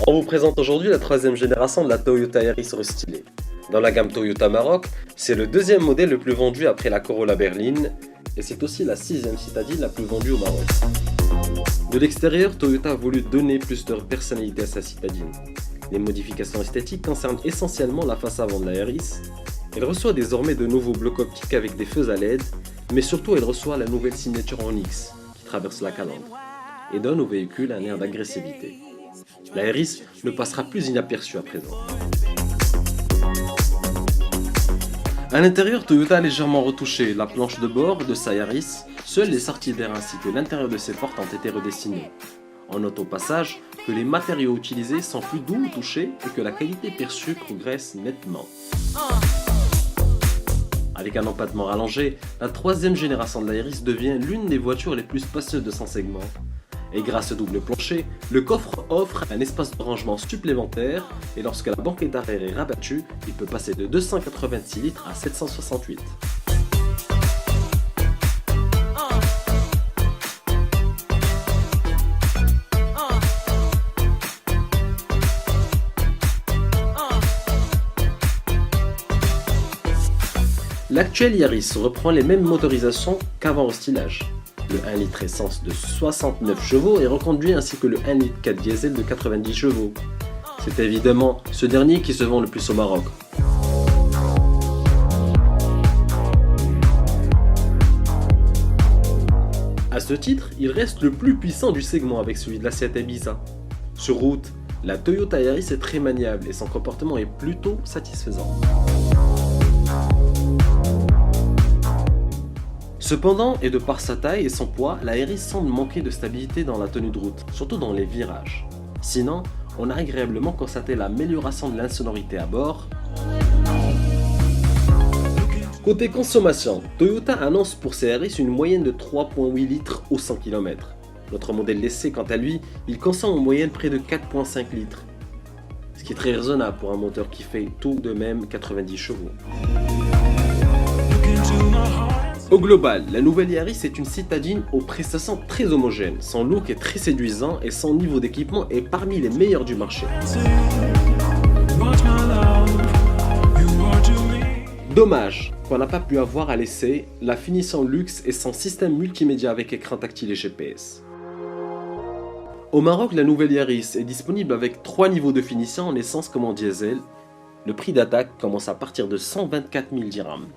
On vous présente aujourd'hui la troisième génération de la Toyota Yaris restylée. Dans la gamme Toyota Maroc, c'est le deuxième modèle le plus vendu après la Corolla berline et c'est aussi la sixième citadine la plus vendue au Maroc. De l'extérieur, Toyota a voulu donner plus de personnalité à sa citadine. Les modifications esthétiques concernent essentiellement la face avant de la Yaris. Elle reçoit désormais de nouveaux blocs optiques avec des feux à LED, mais surtout elle reçoit la nouvelle signature en X qui traverse la calandre et donne au véhicule un air d'agressivité. La Yaris ne passera plus inaperçue à présent. À l'intérieur, Toyota a légèrement retouché la planche de bord de sa Yaris. Seules les sorties d'air ainsi que l'intérieur de ses portes ont été redessinées. On note au passage que les matériaux utilisés sont plus doux au toucher et que la qualité perçue progresse nettement. Avec un empattement rallongé, la troisième génération de la Yaris devient l'une des voitures les plus spacieuses de son segment. Et grâce au double plancher, le coffre offre un espace de rangement supplémentaire et lorsque la banquette arrière est rabattue, il peut passer de 286 litres à 768. L'actuel Yaris reprend les mêmes motorisations qu'avant restylage. Le 1 litre essence de 69 chevaux est reconduit ainsi que le 1 litre 4 diesel de 90 chevaux. C'est évidemment ce dernier qui se vend le plus au Maroc. A ce titre, il reste le plus puissant du segment avec celui de la Seat Ibiza. Sur route, la Toyota Yaris est très maniable et son comportement est plutôt satisfaisant. Cependant, et de par sa taille et son poids, la Yaris semble manquer de stabilité dans la tenue de route, surtout dans les virages. Sinon, on a agréablement constaté l'amélioration de l'insonorité à bord. Côté consommation, Toyota annonce pour ses Yaris une moyenne de 3,8 litres au 100 km. Notre modèle d'essai, quant à lui, il consomme en moyenne près de 4,5 litres. Ce qui est très raisonnable pour un moteur qui fait tout de même 90 chevaux. Au global, la nouvelle Yaris est une citadine aux prestations très homogènes. Son look est très séduisant et son niveau d'équipement est parmi les meilleurs du marché. Dommage qu'on n'a pas pu avoir à l'essai la finition luxe et son système multimédia avec écran tactile et GPS. Au Maroc, la nouvelle Yaris est disponible avec 3 niveaux de finition en essence comme en diesel. Le prix d'attaque commence à partir de 124 000 dirhams.